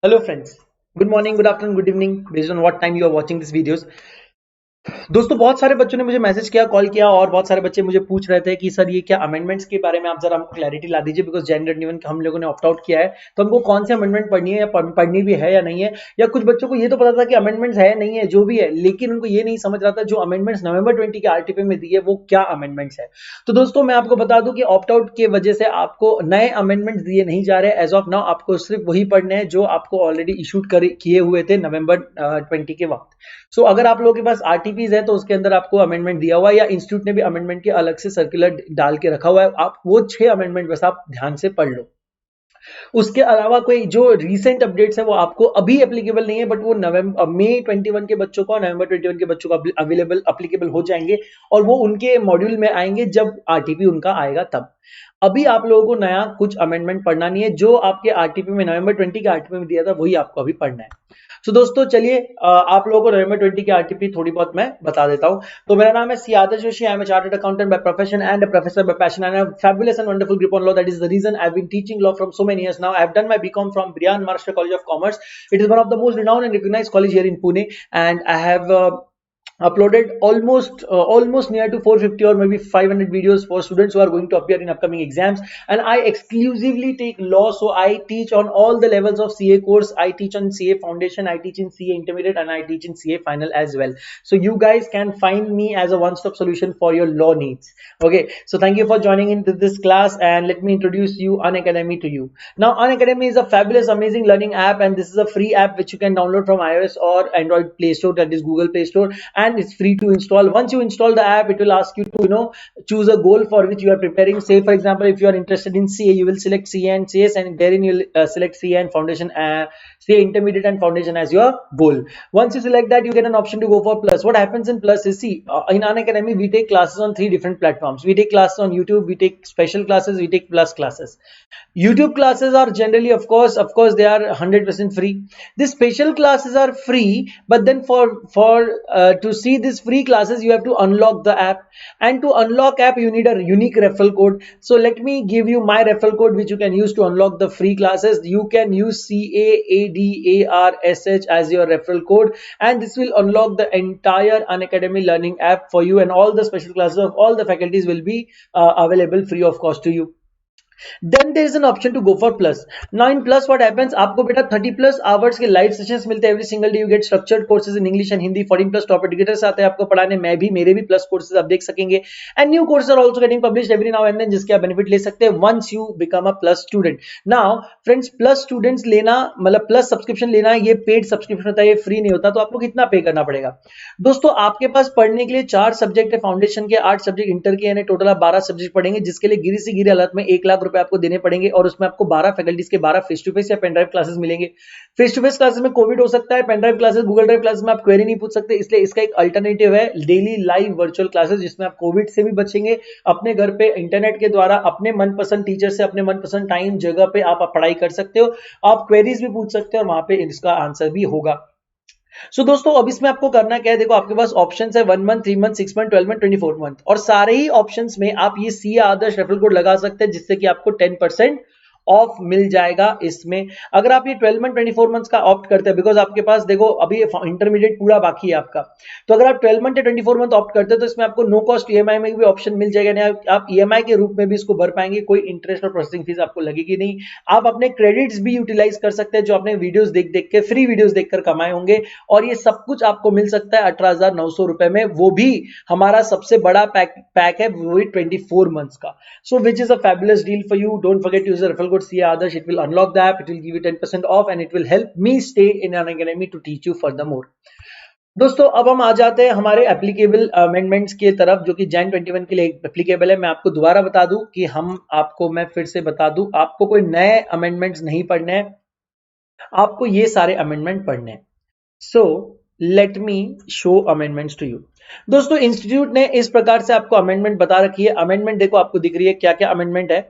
Hello friends, good morning, good afternoon, good evening based on what time you are watching these videos. दोस्तों बहुत सारे बच्चों ने मुझे मैसेज किया, कॉल किया और बहुत सारे बच्चे मुझे पूछ रहे थे कि सर ये क्या अमेंडमेंट्स के बारे में आप जरा हमको क्लैरिटी ला दीजिए बिकॉज जैन 21 हम लोगों ने ऑप्ट आउट किया है तो हमको कौन से अमेंडमेंट पढ़नी है या पढ़नी भी है या नहीं है। या कुछ बच्चों को ये तो पता था कि अमेंडमेंट्स है नहीं है जो भी है, लेकिन उनको ये नहीं समझ रहा था जो अमेंडमेंट्स नवंबर 20 के आरटीपी में दिए वो क्या अमेंडमेंट्स है। तो दोस्तों मैं आपको बता दूं कि ऑप्ट आउट की वजह से आपको नए अमेंडमेंट्स दिए नहीं जा रहे। एज ऑफ नाउ आपको सिर्फ वही पढ़ने हैं जो आपको ऑलरेडी इशूड किए हुए थे नवंबर 20 के वक्त। सो अगर आप लोगों के पास आरटीपीज है तो उसके अंदर आपको अमेंडमेंट दिया हुआ है या इंस्टीट्यूट ने भी अमेंडमेंट के अलग से सर्कुलर डाल के रखा हुआ है। आप वो 6 अमेंडमेंट बस आप ध्यान से पढ़ लो। उसके अलावा कोई जो रीसेंट अपडेट्स है वो आपको अभी एप्लीकेबल नहीं है, बट वो नवंबर मई 21 के बच्चों को, नवंबर 21 के बच्चों को अवेलेबल एप्लीकेबल हो जाएंगे और वो उनके मॉड्यूल में आएंगे जब आरटीपी उनका आएगा तब। अभी आप लोगों को नया कुछ अमेंडमेंट पढ़ना नहीं है, जो आपके आरटीपी में नवंबर 20 के आरटीपी में दिया था वही आपको अभी पढ़ना है। तो दोस्तों चलिए आप लोगों को नवंबर 20 की आरटीपी थोड़ी बहुत मैं बता देता हूं। तो मेरा नाम है C Adarsh Joshi. I am a chartered accountant by profession and a professor by passion and a fabulous and wonderful grip on law. That is the reason I've been teaching law from so many years now. I've done my BCom from Brian Maharashtra College of Commerce. It is one of the most renowned and recognized college here in Pune, and I have uploaded almost near to 450 or maybe 500 videos for students who are going to appear in upcoming exams. And I exclusively take law, so I teach on all the levels of CA course. I teach on CA foundation, I teach in CA intermediate, and I teach in CA final as well. So you guys can find me as a one-stop solution for your law needs. Okay, so thank you for joining into this class, and let me introduce you Unacademy to you. Now Unacademy is a fabulous, amazing learning app, and this is a free app which you can download from iOS or Android Play Store, that is Google Play Store, and it's free to install. Once you install the app, it will ask you to choose a goal for which you are preparing. Say for example, if you are interested in CA, you will select CA and CS, and therein you will select CA and foundation, CA intermediate and foundation as your goal. Once you select that, you get an option to go for plus. What happens in plus is, see, in Unacademy we take classes on 3 different platforms. We take classes on YouTube, we take special classes, we take plus classes. YouTube classes are generally, of course they are 100% free. These special classes are free, but then for to see these free classes you have to unlock the app, and to unlock app you need a unique referral code. So let me give you my referral code which you can use to unlock the free classes. You can use CAADARSH as your referral code, and this will unlock the entire Unacademy learning app for you, and all the special classes of all the faculties will be available free of cost to you. Then there is an option to go for plus. Now in plus what happens, आपको बेटा 30 plus hours के live sessions मिलते हैं every single day. You get structured courses in English and Hindi. 14 plus top educators आते हैं आपको पढ़ाने. मैं भी, मेरे भी plus courses आप देख सकेंगे, and new courses are also getting published every now and then जिसके आप benefit ले सकते हैं once you become a plus student. Now friends, plus students लेना मतलब plus subscription लेना, ये paid subscription होता है, ये free नहीं होता. तो आपको कितना पे करना पड़ेगा दोस्तों? आपके पास पढ़ने के लिए 4 सब्जेक्ट है फाउंडेशन के, 8 सब्जेक्ट इंटर के, यानी टोटल आप 12 सब्जेक्ट पढ़ेंगे, जिसके लिए गिरी से गिरी हालत में 1 लाख रुपए आपको देने पड़ेंगे, और उसमें आपको 12 फैकल्टीज के 12 फेस टू फेस या पेन ड्राइव क्लासेस मिलेंगे। फेस टू फेस क्लासेस में कोविड हो सकता है, pen drive classes, Google drive classes में आप क्वेरी नहीं पूछ सकते, इसलिए इसका एक अल्टरनेटिव है डेली लाइव वर्चुअल क्लासेस, जिसमें आप कोविड से भी बचेंगे, अपने घर पे इंटरनेट के द्वारा अपने मनपसंद टीचर से अपने मनपसंद टाइम जगह पे आप पढ़ाई कर सकते हो, आप क्वेरीज भी पूछ सकते हो और वहां पे इसका आंसर भी होगा। दोस्तों अब इसमें आपको करना क्या है, देखो आपके पास ऑप्शंस है 1 month, 3 month, 6 month, 12 month, 24 month, और सारे ही ऑप्शंस में आप ये सी आदर्श रेफरल कोड लगा सकते हैं, जिससे कि आपको 10% ऑफ मिल जाएगा इसमें। अगर आप ये 12 मंथ 24 मंथ्स का ऑप्ट करते हैं, बिकॉज आपके पास देखो अभी इंटरमीडिएट पूरा बाकी है आपका, तो अगर आप 12 मंथ या 24 मंथ ऑप्ट करते हैं तो इसमें आपको नो कॉस्ट ईएमआई में भी ऑप्शन मिल जाएगा, आप ईएमआई के रूप में भी इसको भर पाएंगे, कोई इंटरेस्ट और प्रोसेसिंग फीस आपको लगेगी नहीं। आप अपने क्रेडिट्स भी यूटिलाइज कर सकते हैं जो आपने वीडियोस देख देख के, फ्री वीडियोस देखकर कमाए होंगे, और ये सब कुछ आपको मिल सकता है 18,900 रुपए में, वो भी हमारा सबसे बड़ा पैक है, वो 24 मंथ्स का। So which is a fabulous deal for you. Don't forget to use the referral code CA Adarsh. It will unlock the app, it will give you 10% off, and it will help me stay in Unacademy to teach you furthermore. दोस्तों अब हम आ जाते हैं हमारे applicable amendments की तरफ, जो कि जैन 21 के लिए एप्लीकेबल है। मैं आपको दोबारा बता दूं कि मैं फिर से बता दूं, आपको कोई नए अमेंडमेंट्स नहीं पढ़ने हैं, आपको ये सारे अमेंडमेंट पढ़ने हैं। So let me show amendments to you. दोस्तों इंस्टीट्यूट ने इस प्रकार से आपको अमेंडमेंट बता रखी है। अमेंडमेंट देखो आपको दिख रही है क्या क्या अमेंडमेंट है।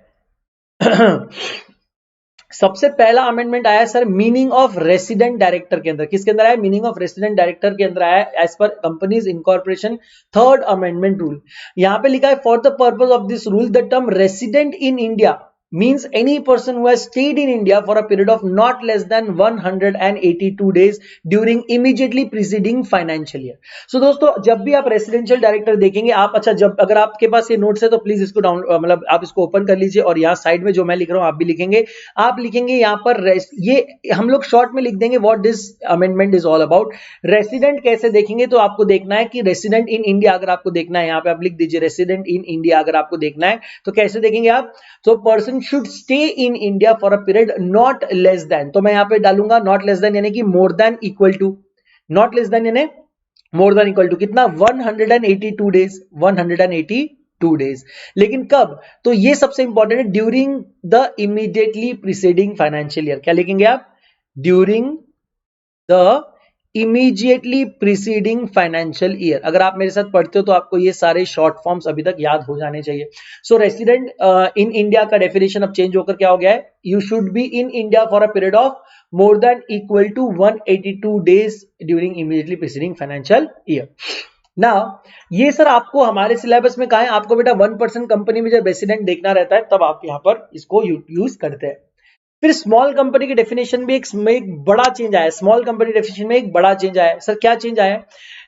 सबसे पहला अमेंडमेंट आया sir meaning of resident director के अंदर। किसके अंदर आया? मीनिंग ऑफ रेसिडेंट डायरेक्टर के अंदर आया, as per companies incorporation third amendment rule. यहां पे लिखा है for the purpose of this rule the term resident in India means any person who has stayed in India for a period of not less than 182 days during immediately preceding financial year. So दोस्तों जब भी आप residential director देखेंगे आप, अच्छा जब अगर आपके पास ये नोट्स है तो प्लीज इसको डाउन मतलब आप इसको ओपन कर लीजिए और यहाँ साइड में जो मैं लिख रहा हूँ आप भी लिखेंगे। आप लिखेंगे यहाँ पर ये हम लोग शॉर्ट में लिख देंगे what this amendment is all about. Resident कैसे देखेंगे तो आपको देखना है कि रेसिडेंट इन इंडिया अगर आपको देखना है, यहाँ पे आप लिख दीजिए रेसिडेंट इन इंडिया अगर आपको देखना है तो कैसे देखेंगे आप। तो person should stay in India for a period not less then, तो मैं यहाँ पे डालूंगा नॉट लेस देन यानी कि more than equal to, not less than यानी मोर देन इक्वल टू कितना 182 डेज, 182 डेज। लेकिन कब, तो ये सबसे इंपॉर्टेंट है during the immediately preceding financial year. क्या लिखेंगे आप, during the immediately preceding financial year. अगर आप मेरे साथ पढ़ते हो तो आपको ये सारे शॉर्ट फॉर्म्स अभी तक याद हो जाने चाहिए। सो रेसिडेंट इन इंडिया का डेफिनेशन अब चेंज होकर क्या हो गया है, you should be in India for a period of more than equal to 182 days during immediately preceding financial year. ना ये सर आपको हमारे सिलेबस में कहा है, आपको बेटा 1% कंपनी में जब रेसिडेंट देखना रहता है तब आप यहाँ पर इसको यूज करते हैं। फिर स्मॉल कंपनी की डेफिनेशन भी एक बड़ा चेंज आया। स्मॉल कंपनी डेफिनेशन में एक बड़ा चेंज आया। सर क्या चेंज आया,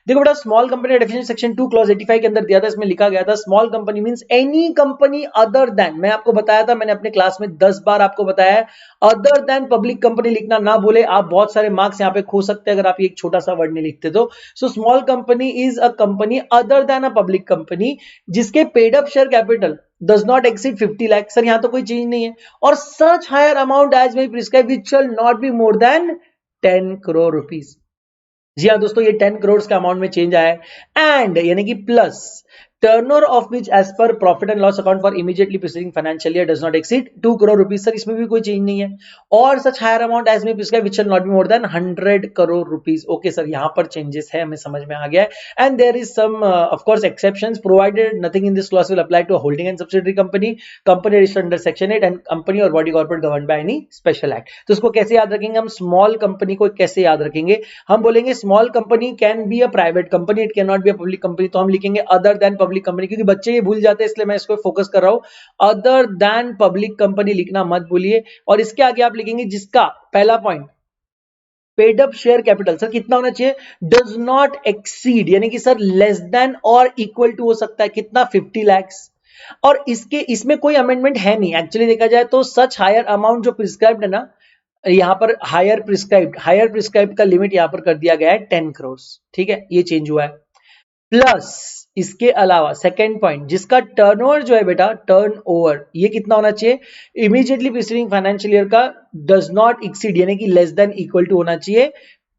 देखो बेटा small company definition section 2 clause 85 के अंदर दिया था, इसमें लिखा गया था small company means any company other then, मैं आपको बताया था, मैंने अपने क्लास में 10 बार आपको बताया है अदर देन पब्लिक कंपनी लिखना ना भूले, आप बहुत सारे मार्क्स यहाँ पे खो सकते हैं अगर आप एक छोटा सा वर्ड नहीं लिखते तो। So small company is a company other than a public company जिसके paid up share capital does not exceed 50 lakh। Sir यहां तो कोई चीज नहीं है। और such higher amount as may prescribe which shall not be more than 10 crore rupees। जी हाँ दोस्तों, ये 10 करोड़ के अमाउंट में चेंज आया है। एंड यानी कि plus turnover of which as per profit and loss account for immediately preceding financial year does not exceed 2 crore rupees. Sir इसमें भी कोई चेंज नहीं है। और सच हायर अमाउंट एज में prescribe which shall not be more than 100 crore rupees. Okay sir, यहाँ पर changes है, हमें समझ में आ गया है। And there is some of course exceptions provided nothing in this clause will apply to holding and subsidiary company, company registered under section 8 and company और body corporate governed by any special act. तो इसको कैसे याद रखेंगे हम, small company को कैसे याद रखेंगे, हम बोलेंगे small company can be a private company, it can not be a public company, तो हम लिखेंगे अदर देन पब्लिक कंपनी, क्योंकि बच्चे ये भूल जाते हैं इसलिए मैं इसको फोकस कर रहा हूं। अदर देन पब्लिक कंपनी लिखना मत भूलिए। और इसके आगे आप लिखेंगे जिसका पहला point paid up share capital, sir कितना होना चाहिए, डज नॉट एक्सीड यानी कि सर लेस देन और इक्वल टू हो सकता है कितना 50 लाख। और इसमें कोई अमेंडमेंट है नहीं एक्चुअली देखा जाए तो। सच हायर अमाउंट जो प्रिस्क्राइब्ड है ना, यहां पर हायर प्रिस्क्राइब्ड का लिमिट यहां पर कर दिया गया है 10 करोड़। ठीक है, ये चेंज हुआ है। प्लस इसके अलावा सेकेंड पॉइंट जिसका टर्नओवर जो है बेटा, टर्नओवर ये कितना होना चाहिए, इमीडिएटली प्रीसीडिंग फाइनेंशियल ईयर का डज नॉट एक्सीड यानी कि लेस देन इक्वल टू होना चाहिए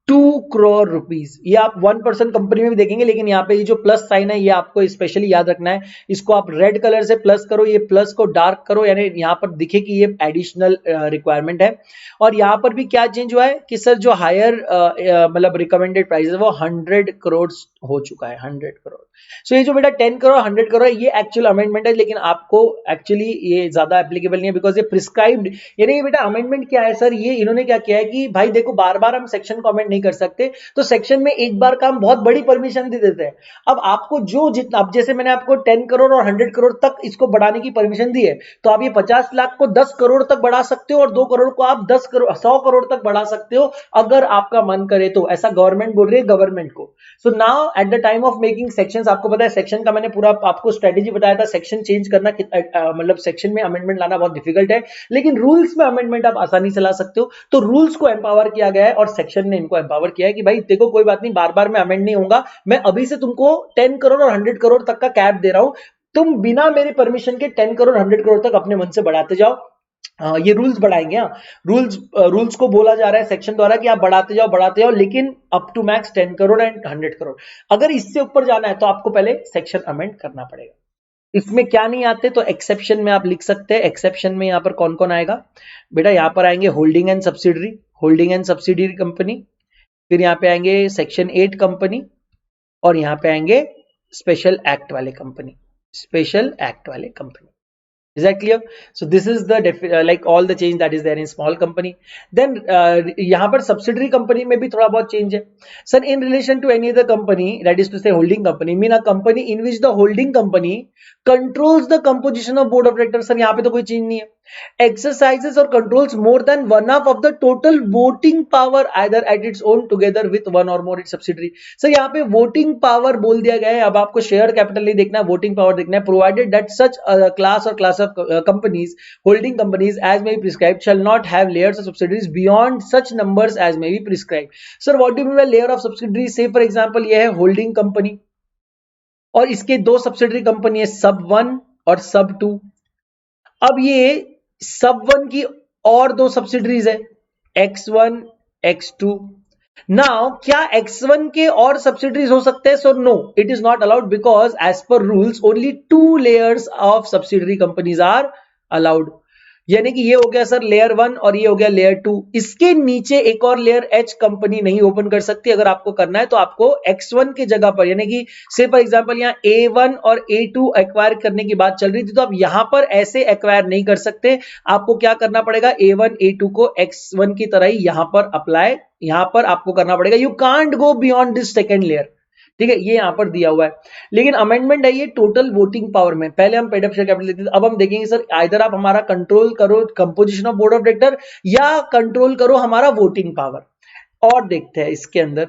2 करोड़ रुपीज। ये आप 1% कंपनी में भी देखेंगे, लेकिन यहाँ पे ये जो प्लस साइन है ये आपको स्पेशली याद रखना है। इसको आप रेड कलर से प्लस करो, ये प्लस को डार्क करो, यानी यहाँ पर दिखे कि ये एडिशनल रिक्वायरमेंट है। और यहाँ पर भी क्या चेंज हुआ है कि सर जो हायर मतलब रिकमेंडेड प्राइस है वो 100 करोड़ हो चुका है, 100 करोड़। सो ये जो बेटा 10 करोड़ 100 करोड़ ये एक्चुअल अमेंडमेंट है, लेकिन आपको एक्चुअली ये ज्यादा एप्लीकेबल नहीं है बिकॉज ये प्रिस्क्राइब्ड। यानी ये बेटा अमेंडमेंट क्या है सर, ये इन्होंने क्या किया है कि भाई देखो बार बार हम सेक्शन को अमेंड नहीं कर सकते, तो सेक्शन में एक बार का हम बहुत बड़ी परमिशन दे देते हैं। अब आपको जो जितना, अब जैसे मैंने आपको 10 करोड़ और 100 करोड़ तक इसको बढ़ाने की परमिशन दी है, तो आप ये 50 लाख को 10 करोड़ तक बढ़ा सकते हो और 2 करोड़ को आप 10 करोड़ 100 करोड़ तक बढ़ा सकते हो अगर आपका मन करे तो। ऐसा गवर्नमेंट बोल रही है गवर्नमेंट को। So now at the time of making sections, आपको पता है सेक्शन का मैंने पूरा आपको स्ट्रेटेजी बताया था, सेक्शन चेंज करना मतलब सेक्शन में अमेंडमेंट लाना बहुत डिफिकल्ट है, लेकिन रूल्स में अमेंडमेंट आप आसानी से ला सकते हो। तो रूल्स को एम्पावर किया गया है और सेक्शन ने इनको एम्पावर किया है कि भाई देखो कोई बात नहीं, बार बार मैं अमेंड नहीं होऊंगा, मैं अभी से तुमको 10 करोड़ और 100 करोड़ तक का कैप दे रहा हूं, तुम बिना मेरे परमिशन के 10 करोड़ 100 करोड़ तक अपने मन से बढ़ाते जाओ। ये रूल्स बढ़ाएंगे। रूल्स को बोला जा रहा है सेक्शन द्वारा कि आप बढ़ाते जाओ, लेकिन up to max 10 crore and 100 crore. अगर इससे ऊपर जाना है तो आपको पहले सेक्शन अमेंड करना पड़ेगा। इसमें क्या नहीं आते तो एक्सेप्शन में आप लिख सकते हैं। एक्सेप्शन में यहां पर कौन कौन आएगा बेटा, यहां पर आएंगे होल्डिंग एंड सब्सिडरी कंपनी, फिर यहां पे आएंगे सेक्शन 8 कंपनी, और यहां पे आएंगे स्पेशल एक्ट वाले company. Is that clear? So this is the like all the change that is there in small company. Then यहाँ पर subsidiary company में भी थोड़ा बहुत change है. Sir, in relation to any other company, that is to say holding company, mean a company in which the holding company controls the composition of board of directors. Sir, यहाँ पे तो कोई change नहीं है. Exercises or controls more than one half of the total voting power either at its own together with one or more its subsidiary. Sir, यहाँ पे voting power बोल दिया गया है. अब आपको शेयर कैपिटल नहीं देखना है, voting power देखना है. Provided that such a class or class of companies, holding companies as may be prescribed, shall not have layers of subsidiaries beyond such numbers as may be prescribed. Sir, what do you mean by layer of subsidiaries? Say for example, ये है holding company और इसके दो subsidiary company है, sub 1 और sub 2. अब ये सब 1 की और दो सब्सिडरीज है, x1 x2. नाउ क्या x1 के और सब्सिडरीज हो सकते हैं? So no, it is not allowed because as per rules only 2 layers of subsidiary companies are allowed. यानी कि ये हो गया सर लेयर 1 और ये हो गया लेयर 2. इसके नीचे एक और लेयर H कंपनी नहीं ओपन कर सकती. अगर आपको करना है तो आपको X1 के जगह पर, यानी कि से फॉर एग्जांपल यहाँ A1 और A2 एक्वायर करने की बात चल रही थी, तो आप यहां पर ऐसे एक्वायर नहीं कर सकते. आपको क्या करना पड़ेगा? A1 A2 को X1 की तरह ही यहां पर अप्लाई, यहां पर आपको करना पड़ेगा. You can't go beyond this second layer. ठीक है, ये यहां पर दिया हुआ है. लेकिन अमेंडमेंट है ये टोटल वोटिंग पावर में. पहले हम पेड अप शेयर कैपिटल लेते थे, अब हम देखेंगे सर आइदर आप हमारा कंट्रोल करो composition of board of director या कंट्रोल करो हमारा वोटिंग पावर. और देखते हैं इसके अंदर,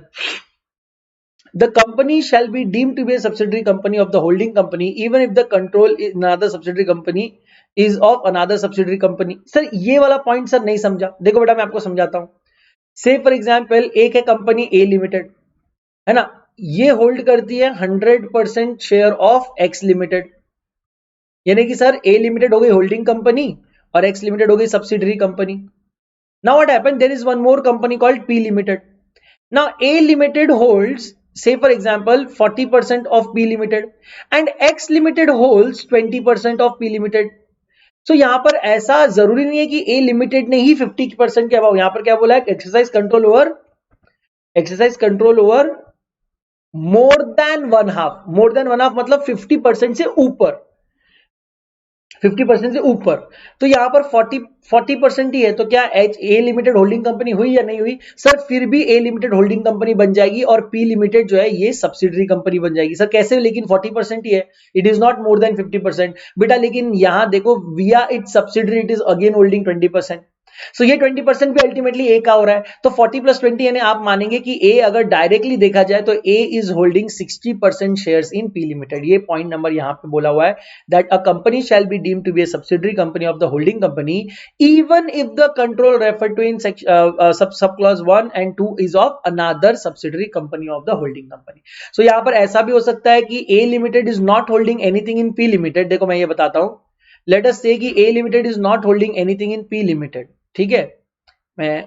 the company shall be deemed to be a subsidiary company of the holding company even if the control in another subsidiary company is of another subsidiary company. Sir ये वाला point sir नहीं समझा. देखो बेटा मैं आपको समझाता हूं. से फॉर एग्जाम्पल एक है कंपनी ए लिमिटेड, है ना, ये होल्ड करती है 100% शेयर ऑफ एक्स लिमिटेड. यानी कि सर ए लिमिटेड हो गई होल्डिंग कंपनी और एक्स लिमिटेड हो गई subsidiary company. Now what happened, there is one more company called P limited. Now A limited holds say for example 40% of P limited and X limited holds 20% of P limited. so यहां पर ऐसा जरूरी नहीं है कि A limited ने ही 50% के above, यहां पर क्या बोला है, एक्सरसाइज कंट्रोल ओवर मोर देन वन हाफ. मोर देन वन हाफ मतलब 50% से ऊपर, 50% से ऊपर. तो यहां पर 40% ही है. तो क्या ए लिमिटेड होल्डिंग कंपनी हुई या नहीं हुई? सर फिर भी ए लिमिटेड होल्डिंग कंपनी बन जाएगी और पी लिमिटेड जो है ये सब्सिडरी कंपनी बन जाएगी. सर कैसे? लेकिन 40% ही है, it is not more than 50% बेटा. लेकिन यहां देखो विया it's subsidiary it is again holding 20%. सो ये 20% भी अल्टीमेटली ए का हो रहा है. तो 40 + 20 यानी आप मानेंगे कि ए अगर डायरेक्टली देखा जाए तो A is holding 60% shares in P limited. ये पॉइंट नंबर यहां पे बोला हुआ है that a company shall be deemed to be a subsidiary company of the holding company even if the control refer to in sub clause 1 and 2 is of another subsidiary company of the holding company. So यहां पर ऐसा भी हो सकता है कि A limited is not holding anything in P limited. देखो मैं ये बताता हूं. लेट अस से कि A limited is not holding anything in P limited. ठीक है, मैं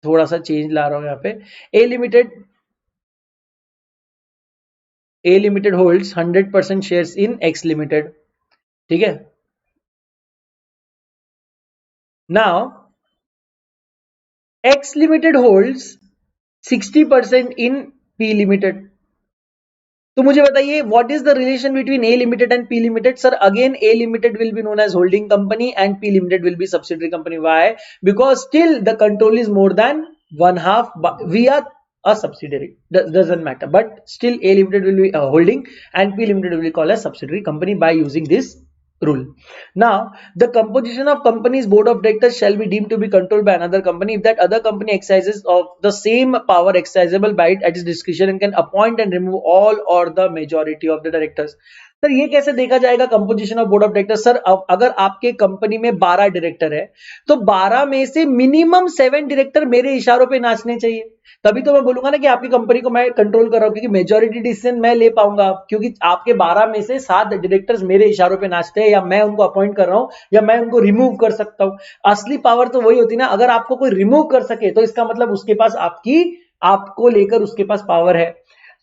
थोड़ा सा चेंज ला रहा हूं यहां पे. A limited holds 100% shares in X limited. ठीक है, now X limited holds 60% in P limited. तो मुझे बताइए what is the relation between A limited and P limited? Sir again A limited will be known as holding company and P limited will be subsidiary company. Why? Because still the control is more than one half via a subsidiary. Doesn't matter, but still A limited will be holding and P limited will be called as subsidiary company by using this rule. Now the composition of company's board of directors shall be deemed to be controlled by another company if that other company exercises of the same power exercisable by it at its discretion and can appoint and remove all or the majority of the directors. Sir ये कैसे देखा जाएगा composition of board of director? Sir अगर आपके company में 12 director है तो 12 में से मिनिमम 7 डायरेक्टर मेरे इशारों पे नाचने चाहिए. तभी तो मैं बोलूंगा ना कि आपकी कंपनी को मैं कंट्रोल कर रहा हूं, क्योंकि मेजॉरिटी डिसीजन मैं ले पाऊंगा, क्योंकि आपके 12 में से 7 डायरेक्टर्स मेरे इशारों पे नाचते हैं, या मैं उनको अपॉइंट कर रहा हूं या मैं उनको रिमूव कर सकता हूं. असली पावर तो वही होती है ना. अगर आपको कोई रिमूव कर सके तो इसका मतलब उसके पास आपको लेकर उसके पास पावर है.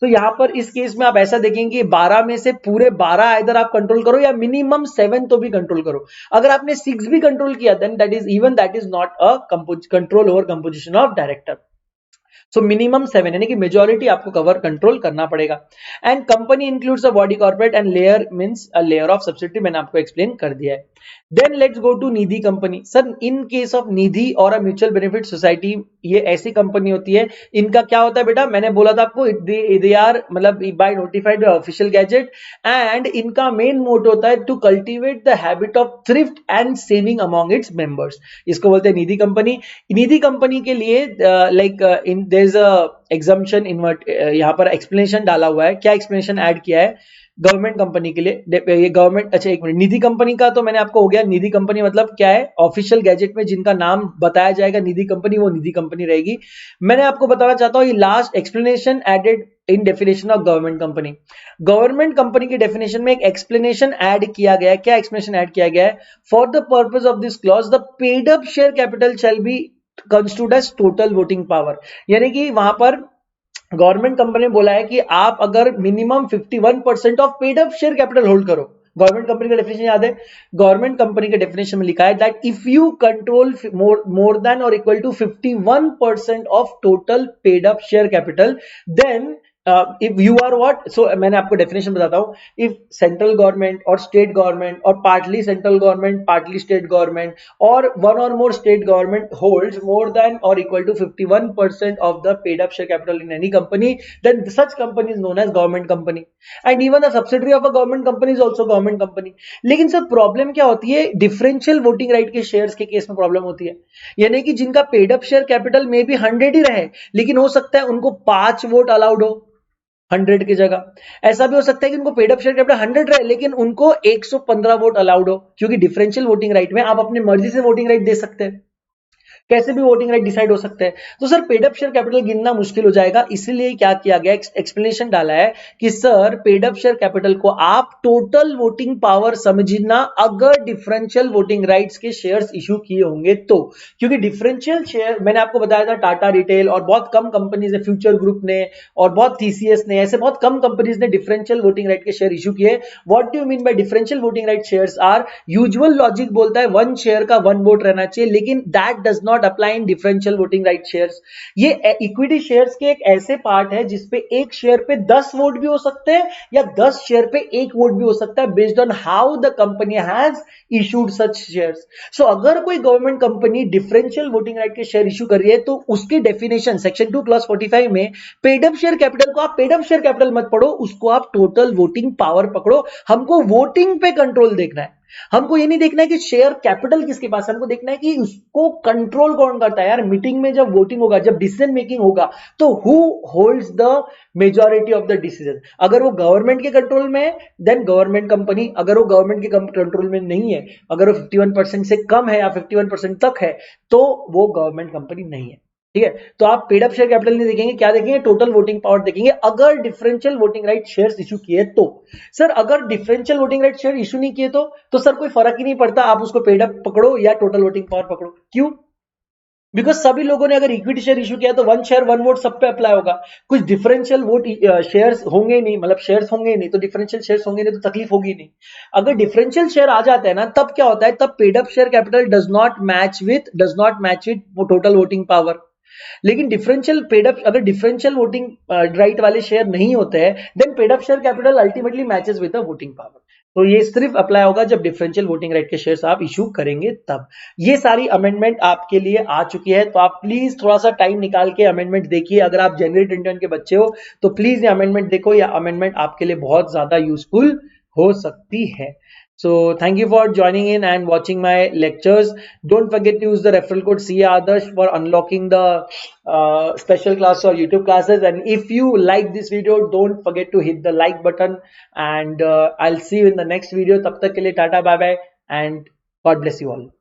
तो यहां पर इस केस में आप ऐसा देखेंगे 12 में से पूरे 12 इधर आप कंट्रोल करो या मिनिमम 7 तो भी कंट्रोल करो. अगर आपने 6 भी कंट्रोल किया then that is not a control over composition of director. So minimum 7 यानी कि मेजोरिटी आपको कवर कंट्रोल करना पड़ेगा। And company includes a body corporate and layer means a layer of subsidiary, मैंने आपको एक्सप्लेन कर दिया है। Then let's go to Nidhi company. Sir in case of Nidhi और अ म्यूचुअल बेनिफिट सोसाइटी, ये ऐसी कंपनी होती है, इनका क्या होता है बेटा, मैंने बोला था आपको दे आर मतलब by notified official gazette, and इनका मेन मोटो होता है to cultivate the habit of thrift and saving among its members. इसको बोलते हैं निधि कंपनी। निधि कंपनी के लिए like in there is a exemption invert, यहाँ पर एक्सप्लेनेशन डाला हुआ है। क्या एक्सप्लेनेशन ऐड किया है गवर्नमेंट कंपनी के लिए, ये गवर्नमेंट, अच्छा एक मिनट, निधि कंपनी का तो मैंने आपको हो गया। निधि कंपनी मतलब क्या है, ऑफिशियल गैजेट में जिनका नाम बताया जाएगा निधि कंपनी, वो निधि कंपनी रहेगी। मैंने आपको बताना चाहता हूं ये last explanation added in definition of government company. Government company के डेफिनेशन में एक एक्सप्लेनेशन ऐड किया गया है। क्या एक्सप्लेनेशन ऐड किया गया है, for the purpose of this clause the paid up share capital shall be constitute as total voting power. यानी कि वहां पर गवर्नमेंट कंपनी ने बोला है कि आप अगर minimum 51% of paid up share capital hold करो, गवर्नमेंट कंपनी का डेफिनेशन याद है, गवर्नमेंट कंपनी के डेफिनेशन में लिखा है that if you control more than और equal to 51% of total paid up share capital, then if you are what, so मैंने आपको डेफिनेशन बताता हूं, इफ सेंट्रल गवर्नमेंट और स्टेट गवर्नमेंट और partly central government partly state government और one और more state government holds मोर than और equal to 51% of the paid up share capital in any company, then such company is known as government company, and even a subsidiary of a government company is also government company। लेकिन sir problem क्या होती है, differential voting right के shares के case में problem होती है। यानी कि जिनका पेड अप शेयर कैपिटल में भी 100 ही रहे, लेकिन हो सकता है उनको 5 वोट अलाउड हो 100 की जगह। ऐसा भी हो सकता है कि उनको पेड अप शेयर कैपिटल 100 रहे, लेकिन उनको 115 वोट अलाउड हो, क्योंकि डिफरेंशियल वोटिंग राइट में आप अपनी मर्जी से वोटिंग राइट दे सकते हैं, कैसे भी वोटिंग राइट डिसाइड हो सकते हैं। तो sir paid up share capital गिनना मुश्किल हो जाएगा, इसलिए क्या किया गया, एक्सप्लेनेशन डाला है कि sir paid up share capital को आप टोटल वोटिंग पावर समझना अगर डिफरेंशियल वोटिंग राइट्स के शेयर्स इशू किए होंगे तो। क्योंकि डिफरेंशियल शेयर मैंने आपको बताया था, टाटा रिटेल और बहुत कम कंपनीज ने, फ्यूचर ग्रुप ने और बहुत टीसीएस ने, ऐसे बहुत कम कंपनीज ने डिफरेंशियल वोटिंग राइट के शेयर इशू किए। What do you mean by differential voting right shares are, usual logic बोलता है 1 शेयर का 1 वोट रहना चाहिए, लेकिन that does not apply in differential voting right shares. ये इक्विटी शेयर्स के एक ऐसे पार्ट है जिसपे एक शेयर पे 10 वोट भी हो सकते हैं या 10 शेयर पे 1 वोट भी हो सकता है, based on how the company has issued such shares. So अगर कोई government company differential voting right के शेयर इशू कर रही है तो उसकी डेफिनेशन सेक्शन 2 क्लॉज 45 में पेड अप शेयर कैपिटल को आप पेड अप शेयर कैपिटल मत पढ़ो, उसको आप टोटल वोटिंग पावर पकड़ो। हमको वोटिंग पे कंट्रोल देखना है, हमको ये नहीं देखना है कि शेयर कैपिटल किसके पास है, हमको देखना है कि उसको कंट्रोल कौन करता है। यार मीटिंग में जब वोटिंग होगा, जब डिसीजन मेकिंग होगा, तो who holds the majority of the decision. अगर वो गवर्नमेंट के कंट्रोल में है देन गवर्नमेंट कंपनी, अगर वो गवर्नमेंट के कंट्रोल में नहीं है, अगर वो 51% से कम है या 51% तक है, तो वो गवर्नमेंट कंपनी नहीं है। ठीक है, तो आप पेड अप शेयर कैपिटल नहीं देखेंगे, क्या देखेंगे, टोटल वोटिंग पावर देखेंगे अगर differential voting right shares issue किए तो। सर अगर differential voting right share issue नहीं किए तो सर कोई फर्क ही नहीं पड़ता, आप उसको पेड अप पकड़ो या टोटल वोटिंग पावर पकड़ो। क्यों? बिकॉज सभी लोगों ने अगर इक्विटी शेयर इशू किया तो 1 शेयर 1 वोट सब पे अप्लाई होगा। कुछ डिफरेंशियल वोट शेयर्स होंगे नहीं, मतलब शेयर्स होंगे नहीं, तो डिफरेंशियल शेयर्स होंगे नहीं तो तकलीफ होगी नहीं। अगर डिफरेंशियल शेयर आ जाते हैं ना, तब क्या होता है, तब paid up share capital does not match with total voting power. लेकिन डिफरेंशियल पेड अप, अगर डिफरेंशियल वोटिंग राइट वाले शेयर नहीं होते हैं, then paid up share capital ultimately matches with the voting power. तो ये सिर्फ अप्लाई होगा जब डिफरेंशियल वोटिंग राइट के शेयर्स आप इशू करेंगे तब। ये सारी अमेंडमेंट आपके लिए आ चुकी है, तो आप प्लीज थोड़ा सा टाइम निकाल के अमेंडमेंट देखिए। अगर आप जनवरी 2021 के बच्चे हो तो प्लीज ये अमेंडमेंट देखो, या अमेंडमेंट आपके लिए बहुत ज्यादा यूजफुल हो सकती है। So thank you for joining in and watching my lectures. Don't forget to use the referral code CA Adarsh for unlocking the special class or YouTube classes. And if you like this video, don't forget to hit the like button. And I'll see you in the next video. Tab tak ke liye tata, bye bye, and God bless you all.